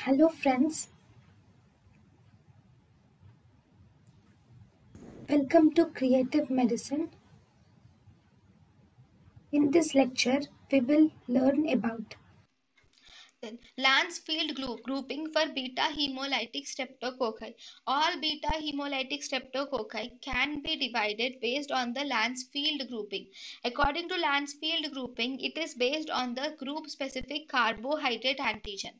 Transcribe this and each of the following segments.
Hello friends, welcome to Creative Medicine. In this lecture, we will learn about Then Lancefield grouping for beta hemolytic streptococci. All beta hemolytic streptococci can be divided based on the Lancefield grouping. According to Lancefield grouping, it is based on the group specific carbohydrate antigen.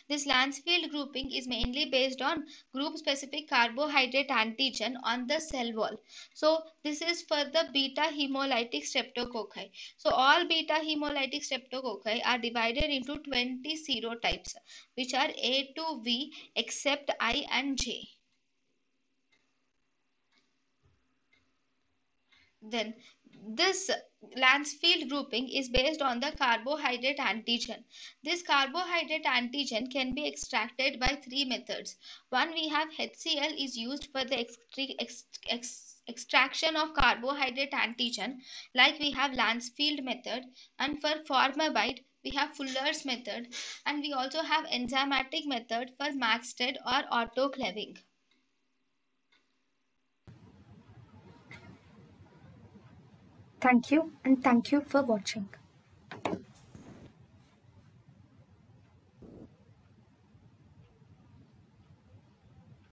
This Lancefield grouping is mainly based on group specific carbohydrate antigen on the cell wall. So this is for the beta hemolytic streptococci. So all beta hemolytic streptococci are divided into 20 serotypes, which are A to V except I and J. Then this Lancefield grouping is based on the carbohydrate antigen. This carbohydrate antigen can be extracted by three methods. One, we have HCl is used for the extraction of carbohydrate antigen, like we have Lancefield method, and for formamide we have Fuller's method, and we also have enzymatic method for Maxted or autoclaving. thank you and thank you for watching.